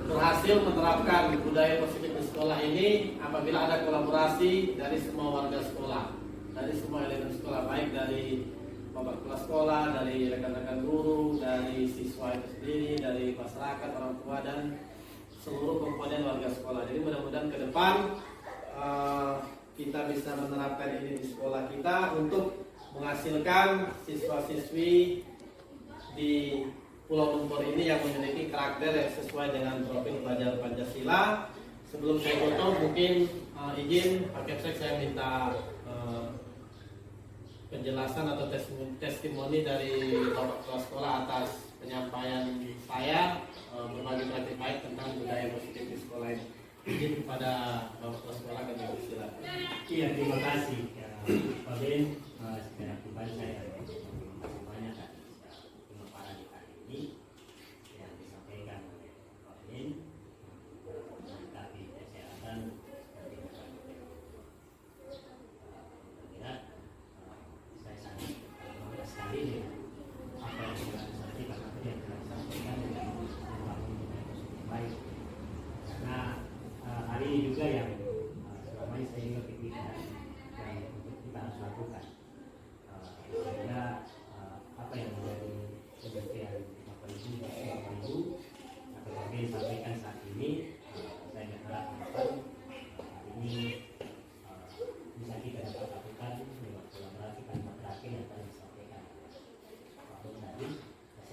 berhasil menerapkan budaya positif di sekolah ini apabila ada kolaborasi dari semua warga sekolah, dari semua elemen sekolah, baik dari bapak kepala sekolah, dari rekan-rekan guru, dari siswa itu sendiri, dari masyarakat, orang tua, dan seluruh komponen warga sekolah. Jadi mudah-mudahan ke depan kita bisa menerapkan ini di sekolah kita untuk menghasilkan siswa-siswi di Pulau Lumpur ini yang memiliki karakter yang sesuai dengan profil pelajar Pancasila. Sebelum saya foto, mungkin izin Pak Kepsek, saya minta penjelasan atau testimoni dari Bapak Kepala Sekolah atas penyampaian saya berbagi praktik baik tentang budaya positif di sekolah ini. Izin kepada Bapak Kepala Sekolah, kami persilakan. Iya, terima kasih Pak Ben. Secara pribadi saya terima banyak atas pemaparan hari ini yang disampaikan oleh Pak Ben mengenai kesehatan dan tindakan saya sangat bangga sekali dengan apa yang telah disampaikan, apa yang telah disampaikan dengan membangun budaya positif baik. Karena hari ini juga yang selama ini saya juga pikirkan dan untuk kita harus lakukan sehingga apa yang menjadi pengertian Bapak Ibu atau Bapak yang sampaikan saat ini, saya berharap hari ini bisa kita dapat lakukan lewat kolaborasi tanpa terakhir yang tadi disampaikan Pak Ben tadi.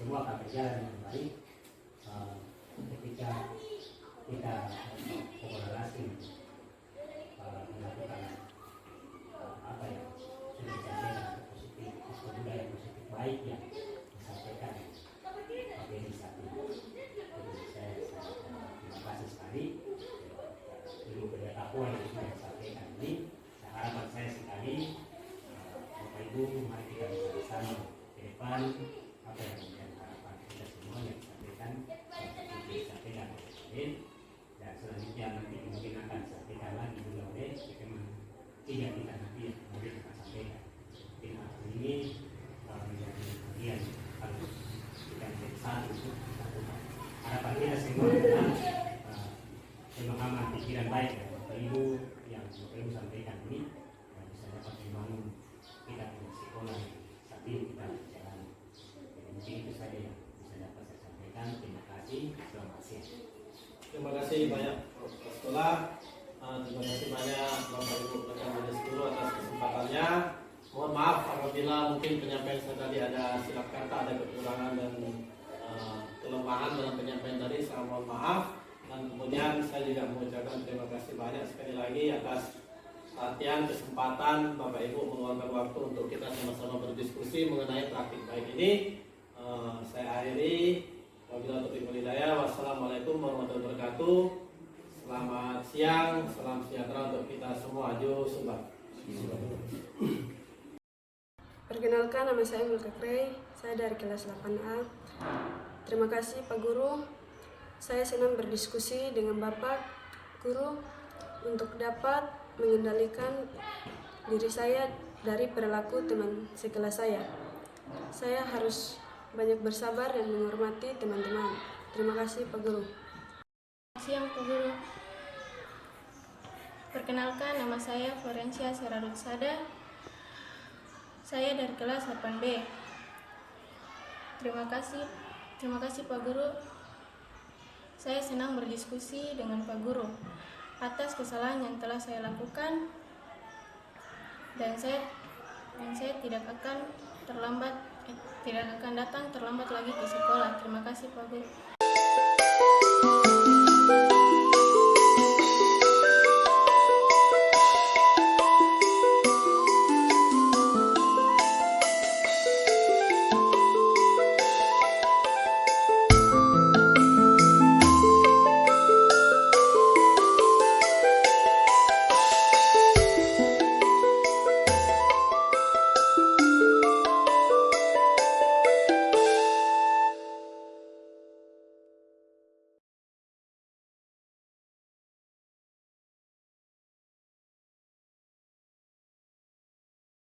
Semua akan berjalan dengan baik ketika kita kolaborasi melakukan apa yang sudah disampaikan positif, budaya positif baik yang disampaikan Pak Beni saat ini. Jadi saya terima kasih sekali ilmu pengetahuan yang sudah disampaikan ini. Harapan saya sekali Bapak Ibu, mari kita bersama ke depan apa yang menjadi harapan kita semua yang disampaikan seperti disampaikan oleh Pak Ben. Dan selanjutnya nanti mungkin akan disampaikan lagi juga oleh teman tiga kita nanti yang kemudian akan sampaikan. Mungkin hal ini menjadi bagian harus kita menjadi satu untuk lakukan. Harapan kita semua adalah pemahaman pikiran baik dari Bapak Ibu yang Bapak Ibu sampaikan ini yang bisa dapat membangun kita punya sekolah saat ini kita berjalan. Jadi mungkin itu saja yang bisa dapat saya sampaikan. Terima kasih. Selamat siang. Terima kasih banyak Bapak Sekolah. Terima kasih banyak Bapak Ibu rekan Majelis Guru atas kesempatannya. Mohon maaf apabila mungkin penyampaian saya tadi ada silap kata, ada kekurangan dan kelemahan dalam penyampaian tadi. Saya mohon maaf. Dan kemudian saya juga mengucapkan terima kasih banyak sekali lagi atas perhatian, kesempatan Bapak Ibu meluangkan waktu untuk kita sama-sama berdiskusi mengenai praktik baik ini. Saya akhiri. Wabillahi taufiq wal hidayah. Wassalamualaikum warahmatullahi wabarakatuh. Selamat siang, salam sejahtera untuk kita semua. Aju Subah. Perkenalkan, nama saya Mulka Krey, saya dari kelas 8A. Terima kasih Pak Guru. Saya senang berdiskusi dengan Bapak Guru untuk dapat mengendalikan diri saya dari perilaku teman sekelas saya. Saya harus banyak bersabar dan menghormati teman-teman. Terima kasih Pak Guru. Siang Pak Guru. Perkenalkan, nama saya Florencia Serarut Sada. Saya dari kelas 8B. Terima kasih Pak Guru. Saya senang berdiskusi dengan Pak Guru atas kesalahan yang telah saya lakukan dan saya tidak akan datang terlambat lagi ke sekolah. Terima kasih Pak Guru.